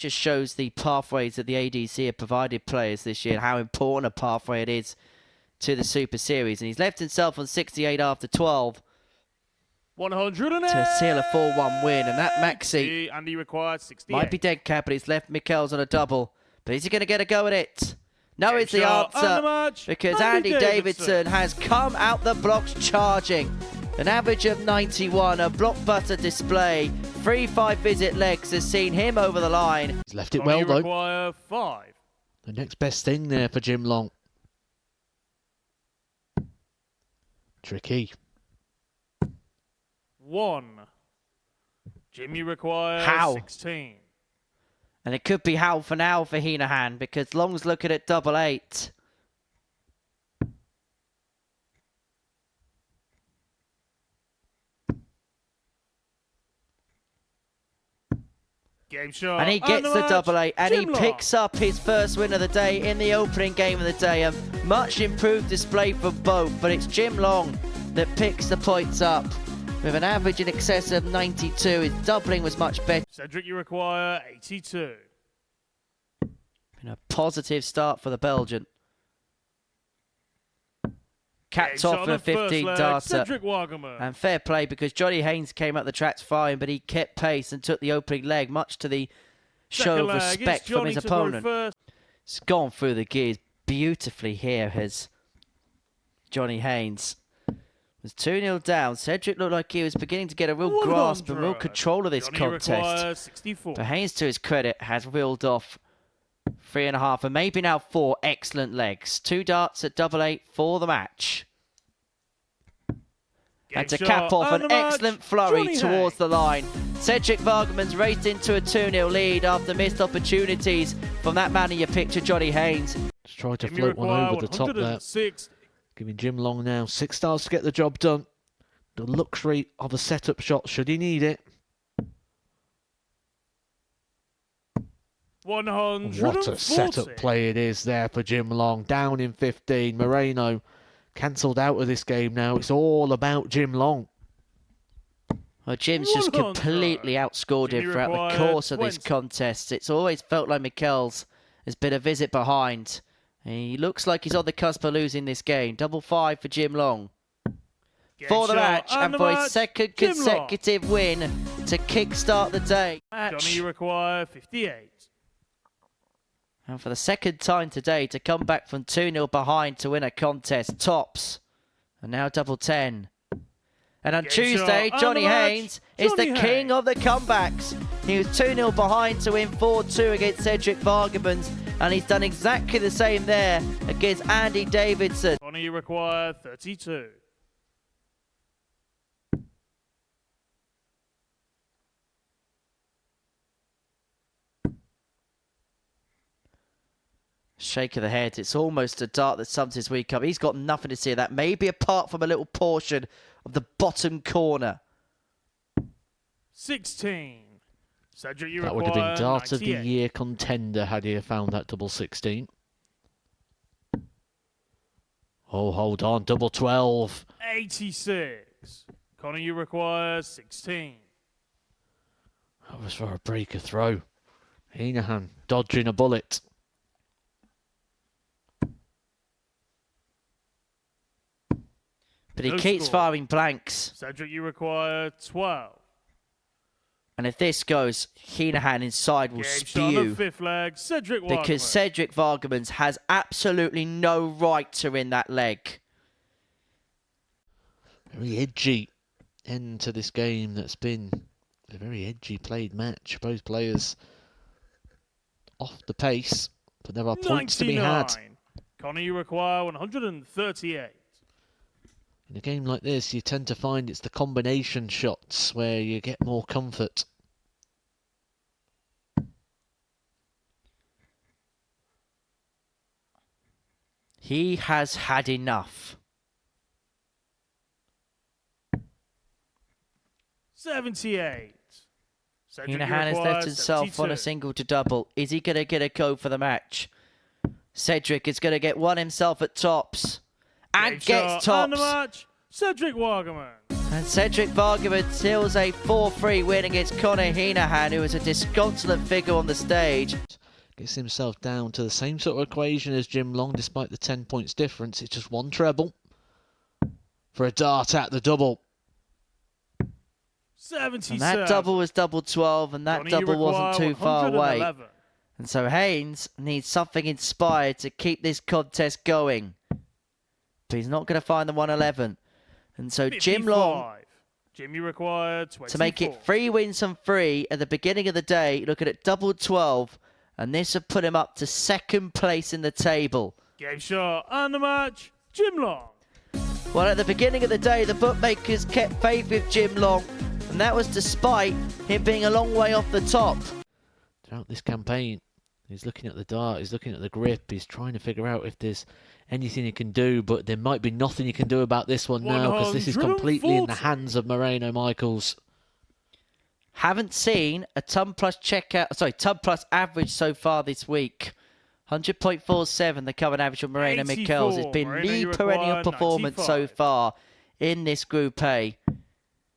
Just shows the pathways that the ADC have provided players this year and how important a pathway it is to the Super Series. And he's left himself on 68 after 12 to seal a 4-1 win. And that Maxi Andy required 68. might be dead cat, but he's left Mikkels on a double. But is he going to get a go at it? No is the answer, because Andy Davidson has come out the blocks charging. An average of 91, a blockbuster display. 3-5 visit legs has seen him over the line. He's left it well, though. Require 5. The next best thing there for Jim Long. Tricky. 1. Jimmy requires How? 16. And it could be how for now for Heenahan, because Long's looking at 8-8. Game shot. And he gets the 8-8, and he picks up his first win of the day in the opening game of the day. A much improved display for both, but it's Jim Long that picks the points up with an average in excess of 92. His doubling was much better. Cedric, you require 82. Been a positive start for the Belgian. Capped off with a 15 darter. And fair play, because Johnny Haynes came up the tracks fine, but he kept pace and took the opening leg, much to the show of respect from his opponent. He's gone through the gears beautifully here, has Johnny Haynes. Was 2-0 down. Cedric looked like he was beginning to get a real grasp and real control of this contest. But Haynes, to his credit, has reeled off 3.5 and maybe now 4 excellent legs. 2 darts at 8-8 for the match. And to cap off an excellent flurry towards the line. Cedric Vargaman's raced into a 2-0 lead after missed opportunities from that man in your picture, Johnny Haynes. Just tried to float one over the top there. Giving Jim Long now 6 stars to get the job done. The luxury of a setup shot should he need it. 140. What a setup play it is there for Jim Long. Down in 15. Moreno cancelled out of this game now. It's all about Jim Long. Well, Jim's just completely outscored him throughout the course of this contest. It's always felt like Mikkels has been a visit behind. He looks like he's on the cusp of losing this game. 5-5 for Jim Long. For the match, and for his second consecutive win to kickstart the day. Johnny, you require 58. And for the second time today to come back from 2-0 behind to win a contest. Tops. And now 10. And on Tuesday, Johnny Haynes is the king of the comebacks. He was 2-0 behind to win 4-2 against Cedric Vargamans. And he's done exactly the same there against Andy Davidson. Johnny, you require 32. Shake of the head. It's almost a dart that sums his week up. He's got nothing to see of that, maybe apart from a little portion of the bottom corner. 16. Cedric, you that would have been dart 98. of the year contender had he found that double 16. Oh, hold on. Double 12. 86. Connor, you require 16. That was for a breaker throw. Heenahan dodging a bullet. But he keeps firing blanks. Cedric, you require 12. And if this goes, Heenahan inside will spew. Because Cedric Vargamans has absolutely no right to win that leg. Very edgy end to this game that's been a very edgy played match. Both players off the pace, but there are points to be had. Connor, you require 138. In a game like this, you tend to find it's the combination shots where you get more comfort. He has had enough. 78. Heenahan has left himself 72. On a single to double. Is he going to get a go for the match? Cedric is going to get one himself at tops. And gets tops. And the match, Cedric Vargaman. And Cedric Vargamon seals a 4-3 win against Conor Heenahan, who was a disconsolate figure on the stage. Gets himself down to the same sort of equation as Jim Long, despite the 10 points difference. It's just one treble for a dart at the double. 77. And that double was double 12, and that double wasn't too far away. And so Haynes needs something inspired to keep this contest going. But he's not going to find the 111. And so 55. Jim Long, Jim, you require 24. to make it 3 wins from 3 at the beginning of the day, looking at double 12. And this would put him up to 2nd place in the table. Game shot and the match, Jim Long. Well, at the beginning of the day, the bookmakers kept faith with Jim Long, and that was despite him being a long way off the top. Throughout this campaign, he's looking at the dart, he's looking at the grip, he's trying to figure out if there's anything he can do, but there might be nothing he can do about this one now, because this is completely in the hands of Moreno Michaels. Haven't seen a ton plus average so far this week. 100.47 the current average of Moreno Michaels. It's been the perennial performance 95. So far in this Group A.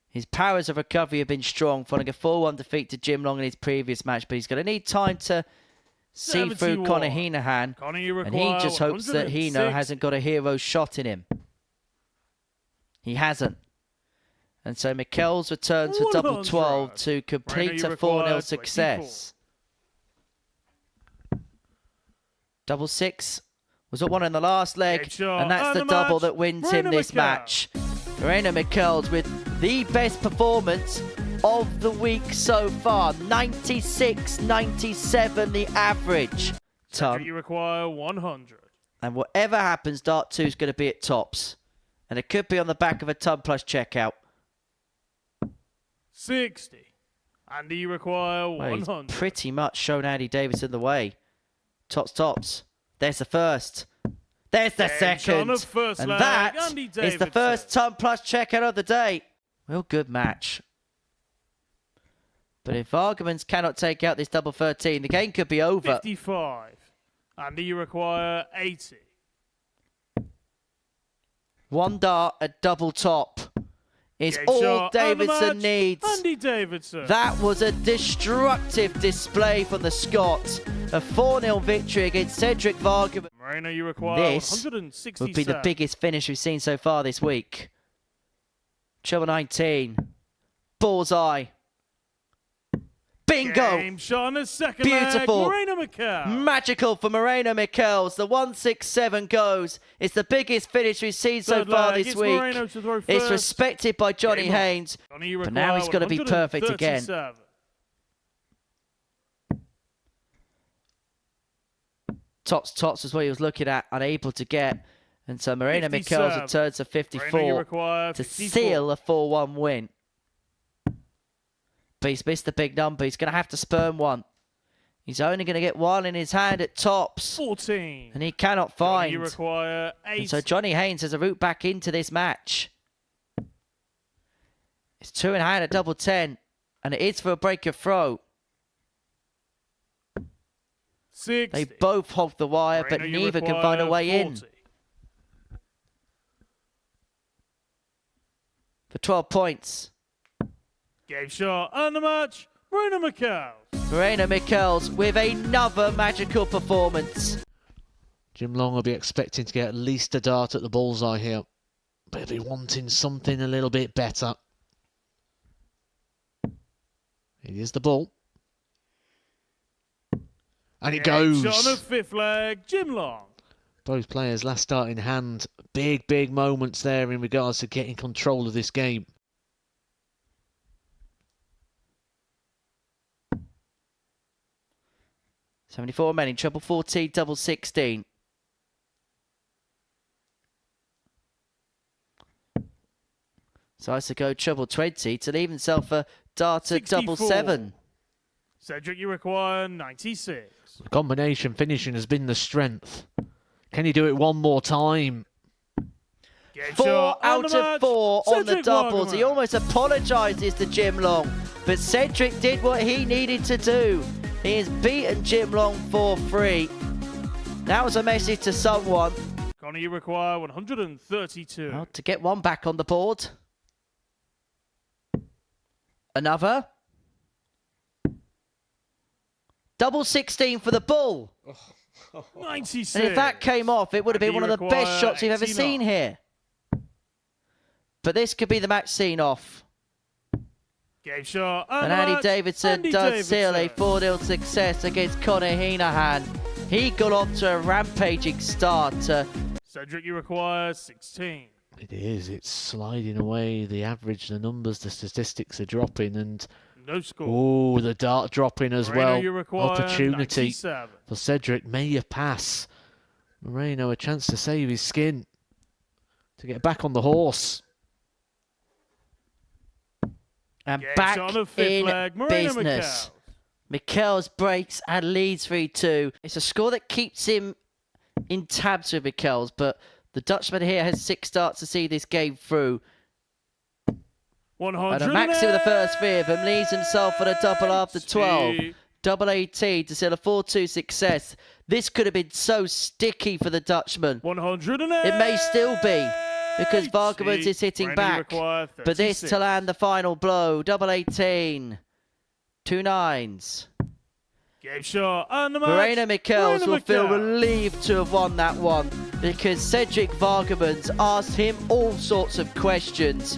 His powers of recovery have been strong, following a 4-1 defeat to Jim Long in his previous match, but he's going to need time to see 71. Through Conor Heenahan, and he just hopes that Hino hasn't got a hero shot in him. He hasn't. And so Michaels returns for double 12 to complete a 4-0 success. 24. Double 6 was at 1 in the last leg, and that's the double that wins him this match. Moreno Michaels with the best performance of the week so far. 96-97 the average. You require 100. And whatever happens, Dart 2 is going to be at tops. And it could be on the back of a ton plus checkout. 60. Andy, you require 100. Well, he's pretty much shown Andy Davidson the way. Tops. There's the first. There's the second. And that is the first ton plus checkout of the day. Well, good match. But if Vargamon cannot take out this double 13, the game could be over. 55. Andy, you require 80. One dart at double top is all Davidson needs. Andy Davidson. That was a destructive display from the Scot. A 4-0 victory against Cedric Vargamon. Moreno, you require this 167. would be the biggest finish we've seen so far this week. Treble 19. Bullseye. Bingo! Game shot on the second Beautiful. Leg. Moreno Michaels. Magical for Moreno Michaels. The 167 goes. It's the biggest finish we've seen so far this week. It's respected by Johnny Haynes. But now he's got to be perfect again. Tops is what he was looking at, unable to get. And so Moreno Michaels returns to 54 to seal a 4-1 win. But he's missed the big number. He's going to have to spurn one. He's only going to get one in his hand at tops. 14. And he cannot find. You require 8. And so Johnny Haynes has a route back into this match. It's 2 in hand at double 10. And it is for a break of throw. 60. They both hog the wire, but neither can find a way 40. In. For 12 points. Game shot and the match, Moreno Michaels. Moreno Michaels with another magical performance. Jim Long will be expecting to get at least a dart at the bullseye here, but he'll be wanting something a little bit better. It is the ball. And it goes. Shot on the 5th leg, Jim Long. Both players last start in hand. Big moments there in regards to getting control of this game. $74 men in treble 14, double 16. So has to go treble 20 to leave himself a dart at double 7. Cedric, you require 96. The combination finishing has been the strength. Can he do it one more time? 4 out of 4 on the doubles. He almost apologises to Jim Long, but Cedric did what he needed to do. He has beaten Jim Long 4-3. That was a message to someone. Conor, you require 132. Well, to get one back on the board. Another. Double 16 for the bull. 96. And if that came off, it would have been one of the best shots you've ever seen here. But this could be the match scene off. Game shot. And Andy Davidson does seal a 4-0 success against Conor Heenahan. He got off to a rampaging start. Cedric, you require 16. It is. It's sliding away. The average, the numbers, the statistics are dropping. And no score. Oh, the dart dropping as well. Opportunity 97. for Cedric. May pass. Moreno a chance to save his skin. To get back on the horse. And back in business. Michels breaks and leads 3-2. It's a score that keeps him in tabs with Michels, but the Dutchman here has 6 starts to see this game through. 100 and a maxi with the first 3 of them leaves himself on a double after 12. Double 18 to seal a 4-2 success. This could have been so sticky for the Dutchman. 108. It may still be, because Vargamans is hitting back. But this to land the final blow. Double 18. 2 9s. Game shot. Moreno Michels will feel relieved to have won that one, because Cedric Vargamans asked him all sorts of questions.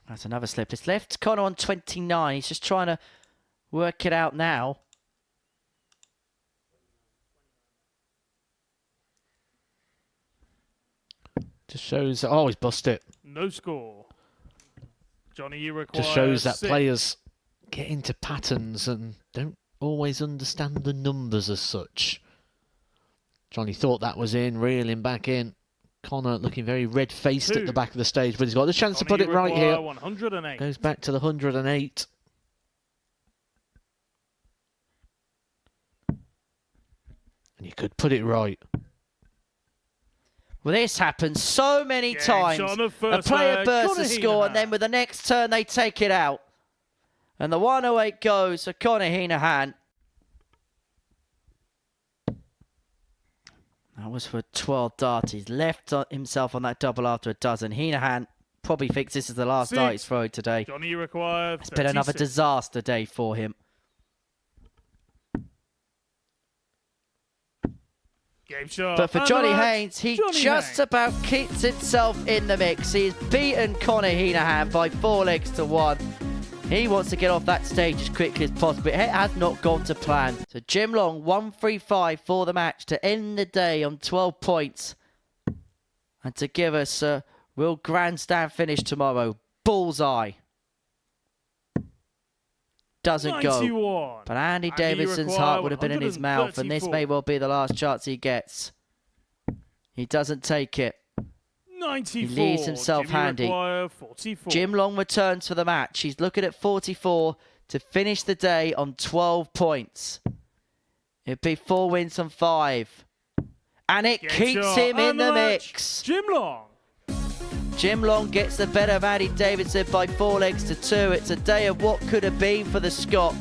That's another slip. It's left Conor on 29. He's just trying to work it out now. Just shows... Oh, he's bust it. No score. Johnny, you require just shows that 6. players get into patterns and don't always understand the numbers as such. Johnny thought that was in, reeling back in. Conor looking very red-faced at the back of the stage, but he's got the chance to put it right here. 108. Goes back to the 108. And you could put it right. Well, this happens so many times. A player bursts the score, and then with the next turn, they take it out. And the 108 goes for Conor Heenahan. That was for 12 darts. He's left himself on that double after a dozen. Heenahan probably thinks this is the last dart he's thrown today. Johnny, you require 36. It's been another disaster day for him. Game shot. But for Johnny Haynes, he just about keeps himself in the mix. He's beaten Conor Heenahan by 4 legs to 1. He wants to get off that stage as quickly as possible. It has not gone to plan. So Jim Long, 1-3-5 for the match to end the day on 12 points. And to give us a real grandstand finish tomorrow. Bullseye. Doesn't 91. go. But Andy Davidson's heart would have been in his mouth. And this may well be the last chance he gets. He doesn't take it. 94. He leaves himself handy. Jim Long returns for the match. He's looking at 44 to finish the day on 12 points. It'd be 4 wins and 5. And it keeps him in the mix. Jim Long. Jim Long gets the better of Andy Davidson by 4 legs to 2. It's a day of what could have been for the Scot.